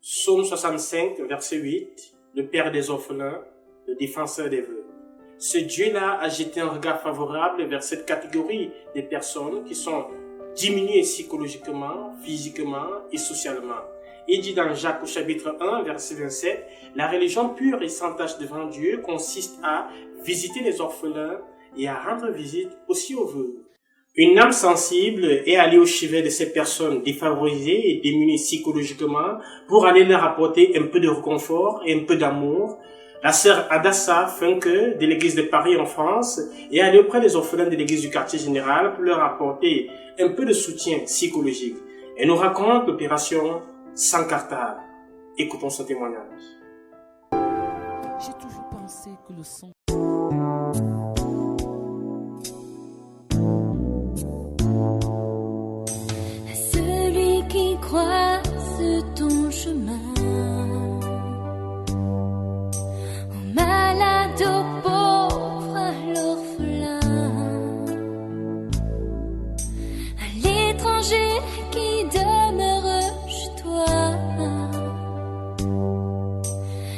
Psaume 65, verset 8, le Père des orphelins, le défenseur des veuves. Ce Dieu-là a jeté un regard favorable vers cette catégorie des personnes qui sont diminuées psychologiquement, physiquement et socialement. Il dit dans Jacques au chapitre 1, verset 27, « La religion pure et sans tache devant Dieu consiste à visiter les orphelins et à rendre visite aussi aux veuves. » Une âme sensible est allée au chevet de ces personnes défavorisées et démunies psychologiquement pour aller leur apporter un peu de réconfort et un peu d'amour. La sœur Adassa Funke de l'église de Paris en France est allée auprès des orphelins de l'église du quartier général pour leur apporter un peu de soutien psychologique. Elle nous raconte l'opération sans cartable. Écoutons son témoignage. J'ai toujours pensé que le sang... Celui qui croise ton chemin, au malade, au pauvre, à l'orphelin, à l'étranger qui demeure chez toi,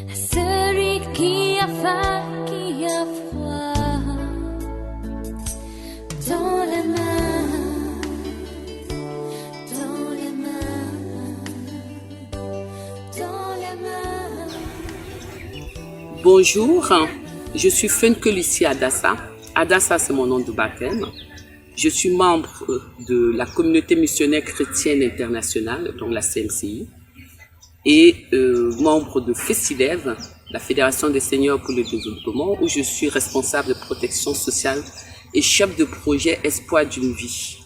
à celui qui a faim, qui a froid, dans la main. Bonjour, je suis Funke Lucie Adassa. Adassa, c'est mon nom de baptême. Je suis membre de la communauté missionnaire chrétienne internationale, donc la CMCI, et membre de FESIDEV, la Fédération des seigneurs pour le développement, où je suis responsable de protection sociale et chef de projet Espoir d'une vie,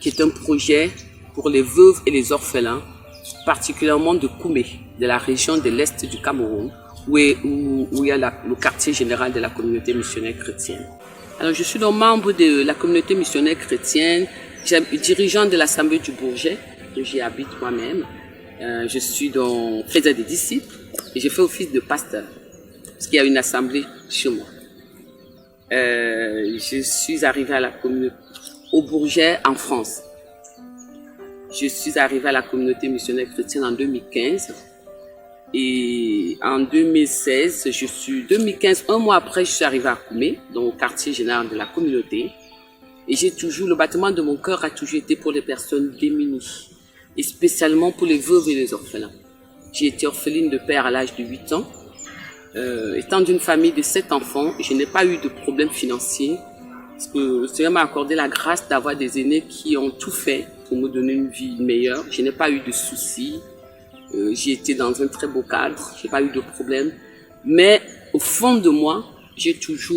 qui est un projet pour les veuves et les orphelins, particulièrement de Koumé, de la région de l'Est du Cameroun, où il y a le quartier général de la communauté missionnaire chrétienne. Alors, je suis donc membre de la communauté missionnaire chrétienne, dirigeant de l'Assemblée du Bourget, où j'y habite moi-même. Je suis donc faiseur des disciples et je fais office de pasteur, parce qu'il y a une assemblée chez moi. Je suis arrivée à la communauté, au Bourget en France. Je suis arrivée à la communauté missionnaire chrétienne en 2015. Et en 2016, 2015, un mois après, je suis arrivée à Koumé, donc au quartier général de la communauté. Et le bâtiment de mon cœur a toujours été pour les personnes démunies, et spécialement pour les veuves et les orphelins. J'ai été orpheline de père à l'âge de 8 ans. Étant d'une famille de 7 enfants, je n'ai pas eu de problème financier, parce que le Seigneur m'a accordé la grâce d'avoir des aînés qui ont tout fait pour me donner une vie meilleure. Je n'ai pas eu de soucis. J'ai été dans un très beau cadre, j'ai pas eu de problème. Mais au fond de moi,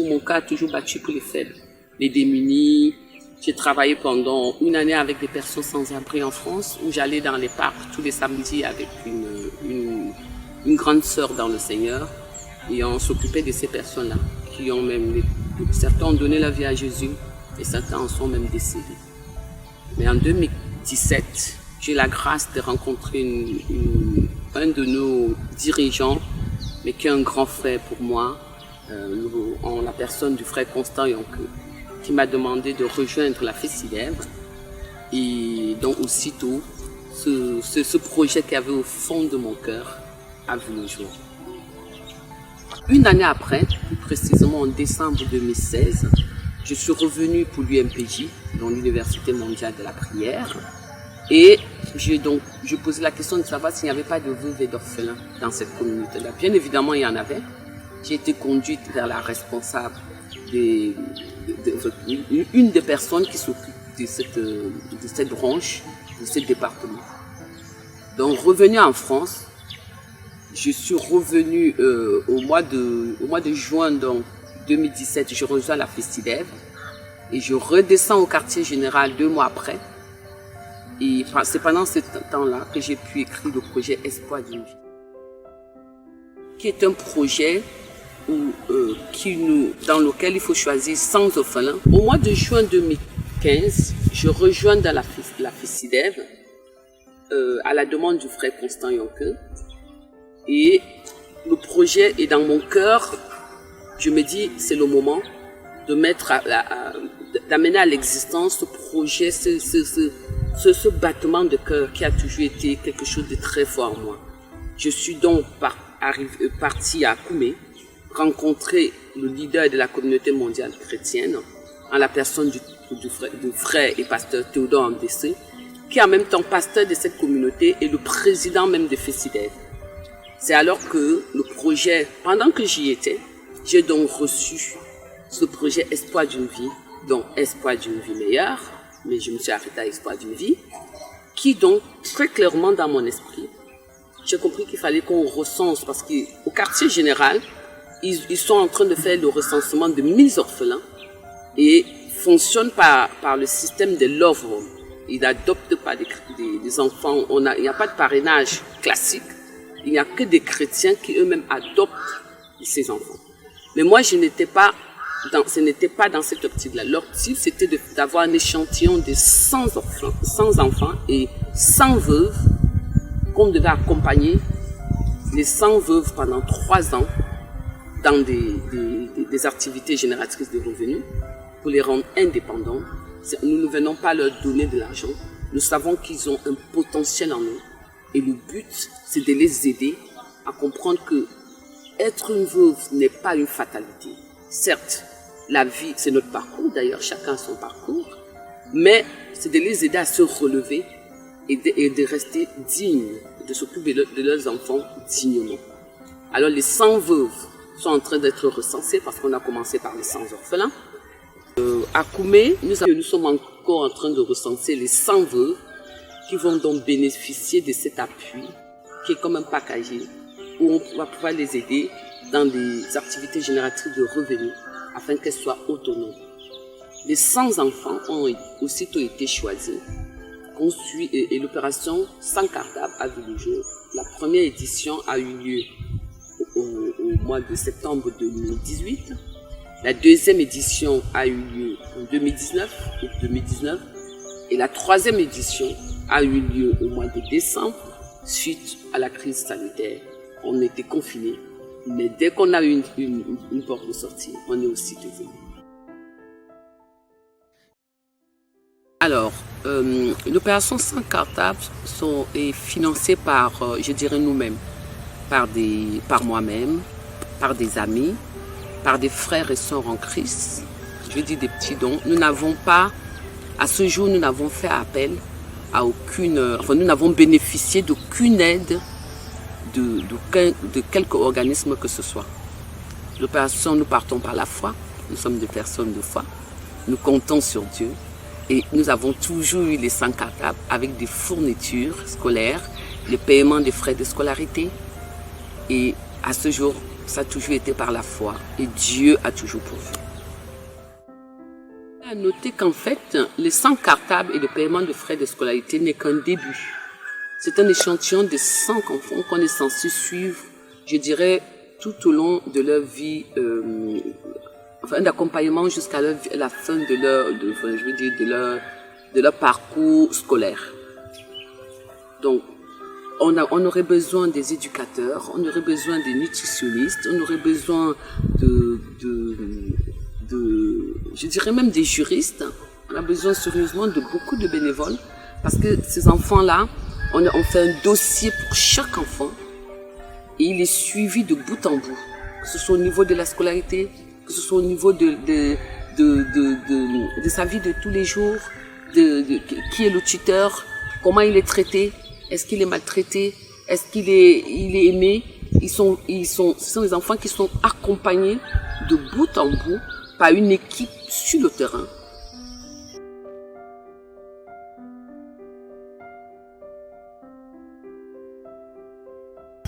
mon cœur a toujours battu pour les faibles, les démunis. J'ai travaillé pendant une année avec des personnes sans abri en France, où j'allais dans les parcs tous les samedis avec une grande sœur dans le Seigneur. Et on s'occupait de ces personnes-là, certains ont donné la vie à Jésus et certains en sont même décédés. Mais en 2017, j'ai la grâce de rencontrer un de nos dirigeants, mais qui est un grand frère pour moi, en la personne du frère Constant Yonke, qui m'a demandé de rejoindre la FESIDEV. Et donc aussitôt, ce projet qui avait au fond de mon cœur a vu le jour. Une année après, plus précisément en décembre 2016, je suis revenue pour l'UMPJ, dans l'Université mondiale de la prière. Et je posais la question de savoir s'il n'y avait pas de veuves et d'orphelins dans cette communauté-là. Bien évidemment, il y en avait. J'ai été conduite vers la responsable, une des personnes qui s'occupe de cette branche, de ce département. Donc, revenue en France, je suis revenue au mois de juin donc, 2017, je rejoins la FESIDEV et je redescends au quartier général 2 mois après. Et c'est pendant ce temps-là que j'ai pu écrire le projet Espoir d'une vie, qui est un projet dans lequel il faut choisir 100 orphelins. Au mois de juin 2015, je rejoins dans la FESIDEV à la demande du frère Constant Yonke. Et le projet est dans mon cœur. Je me dis, c'est le moment de d'amener à l'existence ce projet, ce battement de cœur qui a toujours été quelque chose de très fort en moi. Je suis donc partie à Koumé, rencontrer le leader de la communauté mondiale chrétienne, en la personne du frère et pasteur Théodore Ambessé, qui est en même temps pasteur de cette communauté et le président même de FECIDEV. C'est alors que le projet, pendant que j'y étais, j'ai donc reçu ce projet Espoir d'une vie, donc Espoir d'une vie meilleure, mais je me suis arrêtée à Espoir d'une vie, qui donc très clairement dans mon esprit, j'ai compris qu'il fallait qu'on recense, parce qu'au quartier général, ils sont en train de faire le recensement de 1000 orphelins et fonctionnent par le système de love home. Ils n'adoptent pas des enfants, il n'y a pas de parrainage classique, il n'y a que des chrétiens qui eux-mêmes adoptent ces enfants. Mais moi, ce n'était pas dans cette optique-là. L'optique, c'était d'avoir un échantillon de 100 enfants et 100 veuves qu'on devait accompagner, les 100 veuves pendant 3 ans dans des activités génératrices de revenus pour les rendre indépendants. Nous ne venons pas leur donner de l'argent. Nous savons qu'ils ont un potentiel en eux. Et le but, c'est de les aider à comprendre que être une veuve n'est pas une fatalité. Certes, la vie, c'est notre parcours, d'ailleurs, chacun a son parcours, mais c'est de les aider à se relever et de rester dignes, de s'occuper de leurs enfants dignement. Alors, les 100 veuves sont en train d'être recensées parce qu'on a commencé par les 100 orphelins. À Koumé, nous sommes encore en train de recenser les 100 veuves qui vont donc bénéficier de cet appui qui est comme un packaging où on va pouvoir les aider dans des activités génératrices de revenus afin qu'elles soient autonomes. Les 100 enfants ont aussitôt été choisis et l'opération Sans cartable a vu le jour. La première édition a eu lieu au mois de septembre 2018. La deuxième édition a eu lieu en 2019 et la troisième édition a eu lieu au mois de décembre suite à la crise sanitaire. On était confinés, mais dès qu'on a eu une porte de sortie, on est aussi devenu. Alors, l'opération Sans cartable est financée par, je dirais nous-mêmes, par moi-même, par des amis, par des frères et sœurs en Christ, je dis des petits dons. Nous n'avons pas, à ce jour, nous n'avons fait appel à nous n'avons bénéficié d'aucune aide de quelque organisme que ce soit. L'opération, nous partons par la foi, nous sommes des personnes de foi, nous comptons sur Dieu et nous avons toujours eu les sans cartables avec des fournitures scolaires, le paiement des frais de scolarité et à ce jour, ça a toujours été par la foi et Dieu a toujours pourvu. À noter qu'en fait, les 100 cartables et le paiement de frais de scolarité n'est qu'un début. C'est un échantillon de 100 enfants qu'on est censé suivre, je dirais, tout au long de leur vie, d'accompagnement jusqu'à la fin de leur parcours scolaire. Donc, on aurait besoin des éducateurs, on aurait besoin des nutritionnistes, on aurait besoin je dirais même des juristes. On a besoin sérieusement de beaucoup de bénévoles parce que ces enfants-là, on fait un dossier pour chaque enfant et il est suivi de bout en bout, que ce soit au niveau de la scolarité, que ce soit au niveau de sa vie de tous les jours, qui est le tuteur, comment il est traité, est-ce qu'il est maltraité, est-ce qu'il est aimé. Ce sont des enfants qui sont accompagnés de bout en bout par une équipe sur le terrain.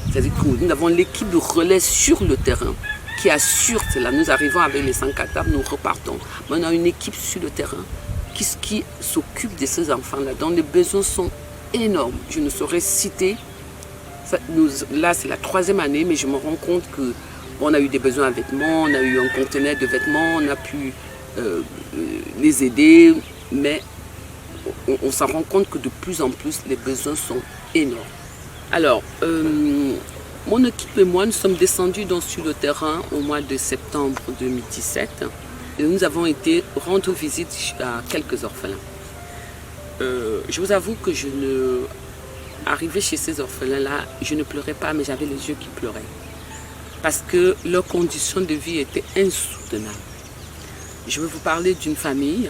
C'est-à-dire que nous avons l'équipe de relais sur le terrain qui assure cela. Nous arrivons avec les 100 cartables, nous repartons. Mais on a une équipe sur le terrain qui s'occupe de ces enfants-là, dont les besoins sont énormes. Je ne saurais citer. Là, c'est la 3e année, mais je me rends compte que on a eu des besoins en vêtements, on a eu un conteneur de vêtements, on a pu les aider, mais on s'en rend compte que de plus en plus, les besoins sont énormes. Alors, mon équipe et moi, nous sommes descendus sur le terrain au mois de septembre 2017 et nous avons été rendre visite à quelques orphelins. je vous avoue que arrivé chez ces orphelins-là, je ne pleurais pas, mais j'avais les yeux qui pleuraient. Parce que leurs conditions de vie étaient insoutenables. Je vais vous parler d'une famille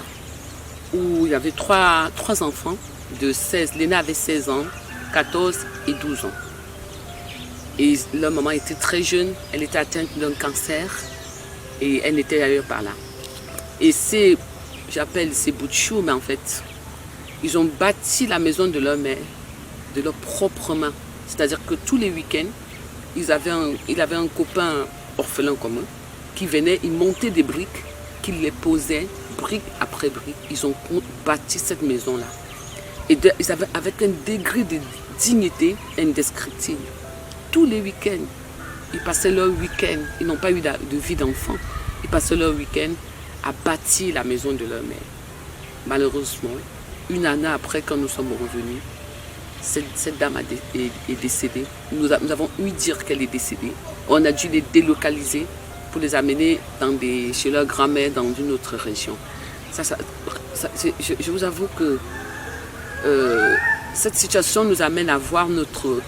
où il y avait trois enfants de 16. L'aîné avait 16 ans, 14 et 12 ans. Et leur maman était très jeune, elle était atteinte d'un cancer et elle n'était ailleurs par là. Et j'appelle ces bouts de chou, mais en fait, ils ont bâti la maison de leur mère de leurs propres mains. C'est-à-dire que tous les week-ends, il avait un copain orphelin commun qui venait, il montait des briques, qu'il les posait, brique après brique. Ils ont bâti cette maison-là. Et ils avaient avec un degré de dignité indescriptible. Tous les week-ends, ils passaient leur week-end, ils n'ont pas eu de vie d'enfant, ils passaient leur week-end à bâtir la maison de leur mère. Malheureusement, une année après, quand nous sommes revenus, cette dame est décédée. Nous avons eu dire qu'elle est décédée. On a dû les délocaliser pour les amener chez leur grand-mère dans une autre région. Je vous avoue que cette situation nous amène à voir notre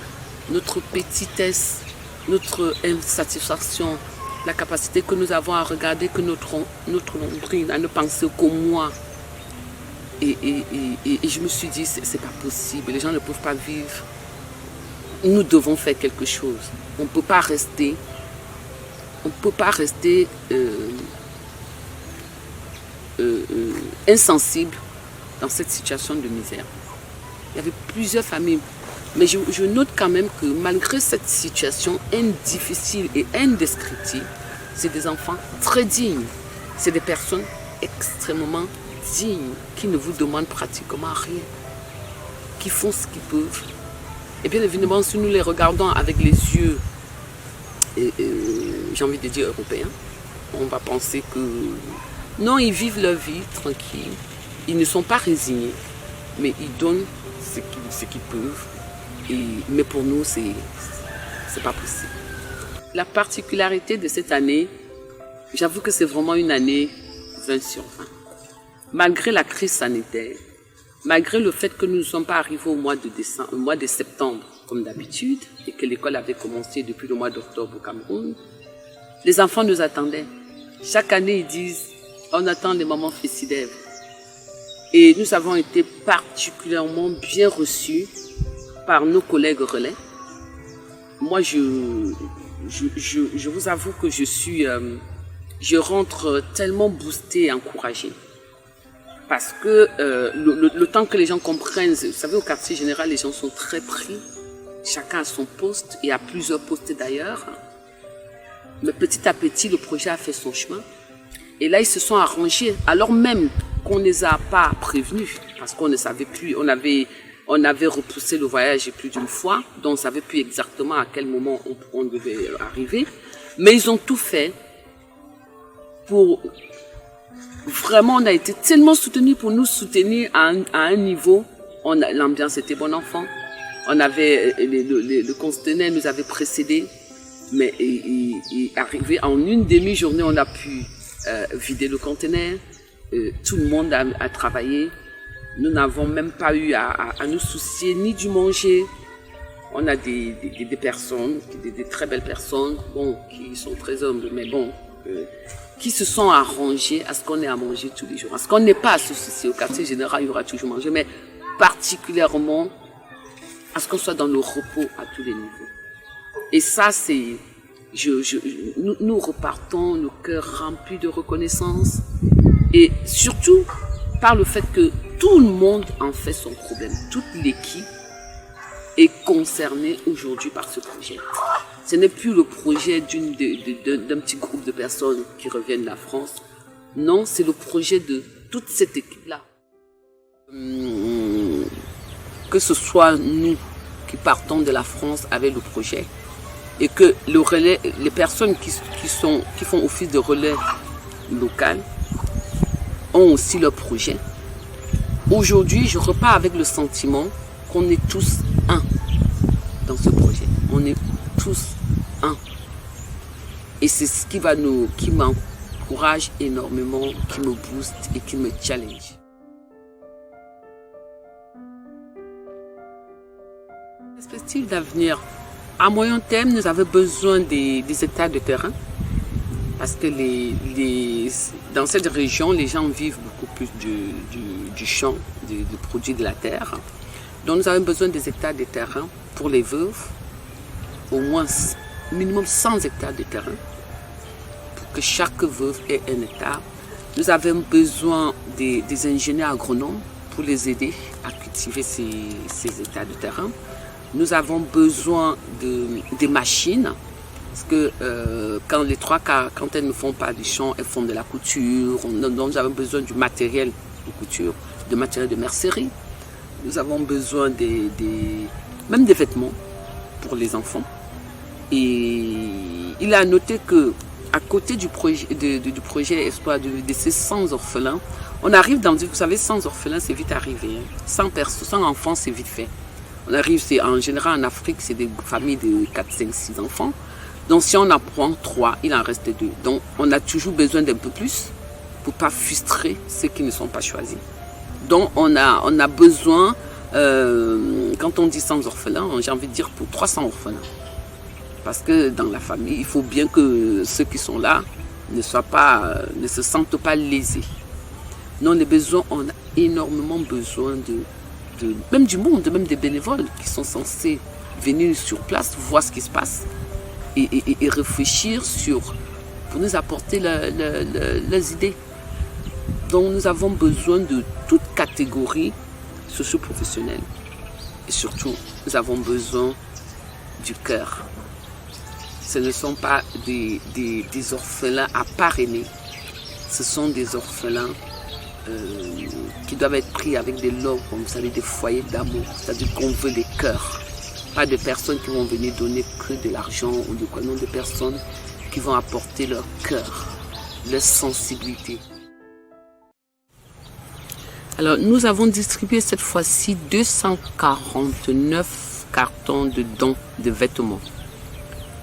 petitesse, notre insatisfaction, la capacité que nous avons à regarder que notre nombril, à ne penser qu'au moi. Et je me suis dit, c'est pas possible, les gens ne peuvent pas vivre. Nous devons faire quelque chose. On ne peut pas rester insensible dans cette situation de misère. Il y avait plusieurs familles. Mais je note quand même que malgré cette situation difficile et indescriptible, c'est des enfants très dignes. C'est des personnes extrêmement dignes qui ne vous demandent pratiquement rien, qui font ce qu'ils peuvent. Et bien évidemment, si nous les regardons avec les yeux, j'ai envie de dire européens, on va penser que non, ils vivent leur vie tranquille. Ils ne sont pas résignés, mais ils donnent ce qu'ils peuvent. Mais pour nous, c'est pas possible. La particularité de cette année, j'avoue que c'est vraiment une année 20 sur 20. Malgré la crise sanitaire, malgré le fait que nous ne sommes pas arrivés au mois de septembre, comme d'habitude, et que l'école avait commencé depuis le mois d'octobre au Cameroun, les enfants nous attendaient. Chaque année, ils disent, on attend les moments festives. Et nous avons été particulièrement bien reçus par nos collègues relais. Moi, je vous avoue que je rentre tellement boostée et encouragée. Parce que le temps que les gens comprennent, vous savez, au quartier général, les gens sont très pris. Chacun a son poste et a plusieurs postes d'ailleurs. Mais petit à petit, le projet a fait son chemin. Et là, ils se sont arrangés, alors même qu'on ne les a pas prévenus, parce qu'on ne savait plus, on avait repoussé le voyage plus d'une fois, donc on ne savait plus exactement à quel moment on devait arriver. Mais ils ont tout fait pour... Vraiment, on a été tellement soutenus pour nous soutenir à un niveau. L'ambiance était bon enfant. On avait, le conteneur nous avait précédés. Mais arrivé en une demi-journée, on a pu vider le conteneur. Tout le monde a travaillé. Nous n'avons même pas eu à nous soucier ni du manger. On a des personnes, des très belles personnes, bon, qui sont très humbles, mais bon, qui se sont arrangées à ce qu'on ait à manger tous les jours. À ce qu'on n'ait pas à se soucier. Au quartier général, il y aura toujours manger, mais particulièrement à ce qu'on soit dans le repos à tous les niveaux. Et ça, c'est... Nous repartons, nos cœurs remplis de reconnaissance. Et surtout, par le fait que tout le monde en fait son problème. Toute l'équipe est concernée aujourd'hui par ce projet. Ce n'est plus le projet d'un petit groupe de personnes qui reviennent de la France. Non, c'est le projet de toute cette équipe-là. Que ce soit nous qui partons de la France avec le projet et que le relais, les personnes qui font office de relais local ont aussi leur projet. Aujourd'hui, je repars avec le sentiment qu'on est tous un dans ce projet. On est tous un. Et c'est ce qui m'encourage énormément, qui me booste et qui me challenge. Perspective d'avenir. À moyen terme, nous avons besoin des hectares de terrain parce que dans cette région, les gens vivent beaucoup plus du champ, du produit de la terre. Donc nous avons besoin des hectares de terrain pour les veuves, au moins minimum 100 hectares de terrain pour que chaque veuve ait un hectare. Nous avons besoin des ingénieurs agronomes pour les aider à cultiver ces hectares de terrain. Nous avons besoin des machines, parce que quand les trois quarts, quand elles ne font pas du champ, elles font de la couture. Donc nous avons besoin du matériel de couture, du matériel de mercerie. Nous avons besoin même des vêtements pour les enfants. Et il a noté que à côté du projet Espoir de ces 100 orphelins, on arrive dans, vous savez, 100 orphelins, c'est vite arrivé. 100 enfants, c'est vite fait. On arrive, en général en Afrique, c'est des familles de 4, 5, 6 enfants. Donc si on en prend 3, il en reste 2. Donc on a toujours besoin d'un peu plus pour ne pas frustrer ceux qui ne sont pas choisis. Donc on a besoin, quand on dit 100 orphelins, j'ai envie de dire pour 300 orphelins. Parce que dans la famille, il faut bien que ceux qui sont là ne se sentent pas lésés. Non, on a énormément besoin même du monde, même des bénévoles qui sont censés venir sur place, voir ce qui se passe et réfléchir pour nous apporter leurs idées. Donc nous avons besoin de toute catégorie socio-professionnelle. Et surtout, nous avons besoin du cœur. Ce ne sont pas des orphelins à parrainer. Ce sont des orphelins qui doivent être pris avec des lots, comme vous savez, des foyers d'amour. C'est-à-dire qu'on veut les cœurs. Pas de personnes qui vont venir donner que de l'argent ou de quoi, non, des personnes qui vont apporter leur cœur, leur sensibilité. Alors, nous avons distribué cette fois-ci 249 cartons de dons de vêtements.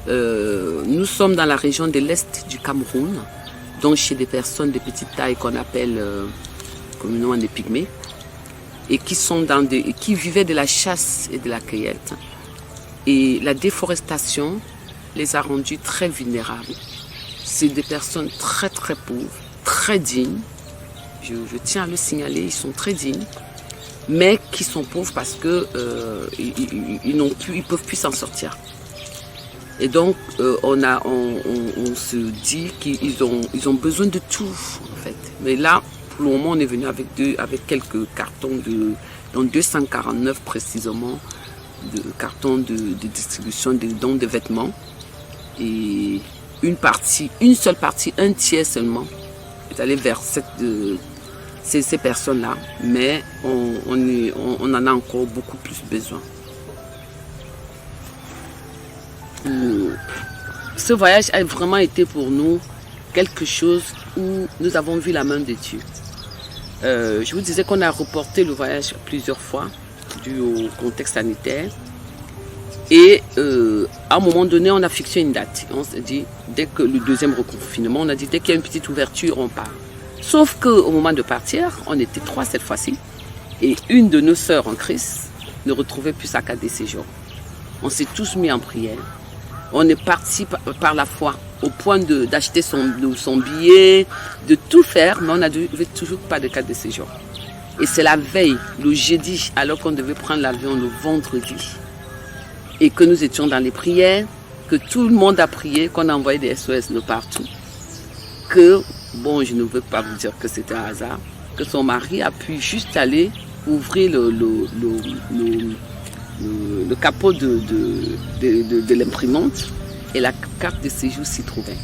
Nous sommes dans la région de l'Est du Cameroun, donc chez des personnes de petite taille qu'on appelle communément des pygmées, et qui vivaient de la chasse et de la cueillette. Et la déforestation les a rendus très vulnérables. C'est des personnes très très pauvres, très dignes. Je tiens à le signaler, ils sont très dignes, mais qui sont pauvres parce que ils peuvent plus s'en sortir. Et donc on se dit qu'ils ont besoin de tout en fait. Mais là, pour le moment, on est venu avec quelques cartons donc 249 précisément, de cartons de distribution de dons de vêtements. Et une seule partie, un tiers seulement, est allé vers ces personnes-là. Mais on en a encore beaucoup plus besoin. Ce voyage a vraiment été pour nous quelque chose où nous avons vu la main de Dieu. Je vous disais qu'on a reporté le voyage plusieurs fois dû au contexte sanitaire. Et à un moment donné, on a fixé une date. On s'est dit, dès que le deuxième reconfinement, on a dit, dès qu'il y a une petite ouverture, on part. Sauf qu'au moment de partir, on était 3 cette fois-ci. Et une de nos sœurs en Christ ne retrouvait plus sa carte de séjour. On s'est tous mis en prière. On est parti par la foi, au point d'acheter son billet, de tout faire, mais on n'avait toujours pas de carte de séjour. Et c'est la veille, le jeudi, alors qu'on devait prendre l'avion le vendredi, et que nous étions dans les prières, que tout le monde a prié, qu'on a envoyé des SOS de partout, que, bon, je ne veux pas vous dire que c'était un hasard, que son mari a pu juste aller ouvrir le capot de l'imprimante et la carte de séjour s'y trouvait.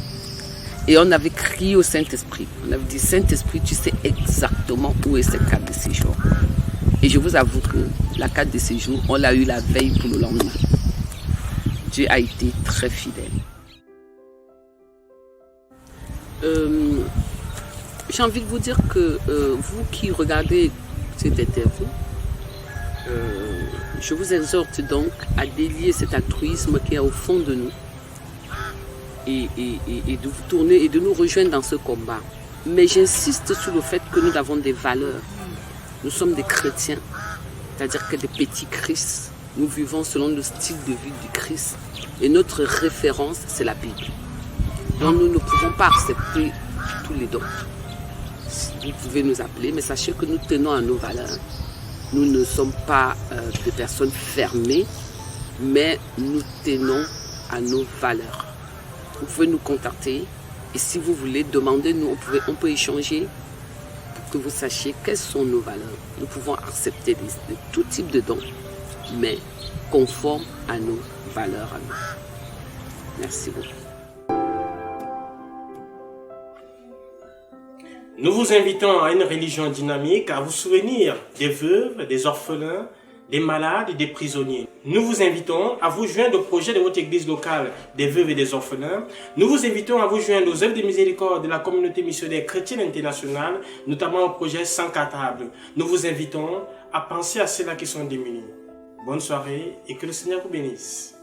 Et on avait crié au Saint-Esprit. On avait dit, Saint-Esprit, tu sais exactement où est cette carte de séjour. Et je vous avoue que la carte de séjour, on l'a eu la veille pour le lendemain. Dieu a été très fidèle. J'ai envie de vous dire que vous qui regardez cette interview, je vous exhorte donc à délier cet altruisme qui est au fond de nous et de vous tourner et de nous rejoindre dans ce combat. Mais j'insiste sur le fait que nous avons des valeurs. Nous sommes des chrétiens, c'est-à-dire que des petits Christ. Nous vivons selon le style de vie du Christ. Et notre référence, c'est la Bible. Donc nous ne pouvons pas accepter tous les dons. Vous pouvez nous appeler, mais sachez que nous tenons à nos valeurs. Nous ne sommes pas des personnes fermées, mais nous tenons à nos valeurs. Vous pouvez nous contacter et si vous voulez, demandez-nous, on peut échanger pour que vous sachiez quelles sont nos valeurs. Nous pouvons accepter de tout type de dons, mais conformes à nos valeurs à nous. Merci beaucoup. Nous vous invitons à une religion dynamique, à vous souvenir des veuves, des orphelins, des malades et des prisonniers. Nous vous invitons à vous joindre au projet de votre église locale des veuves et des orphelins. Nous vous invitons à vous joindre aux œuvres de miséricorde de la communauté missionnaire chrétienne internationale, notamment au projet Sans Cartable. Nous vous invitons à penser à ceux-là qui sont démunis. Bonne soirée et que le Seigneur vous bénisse.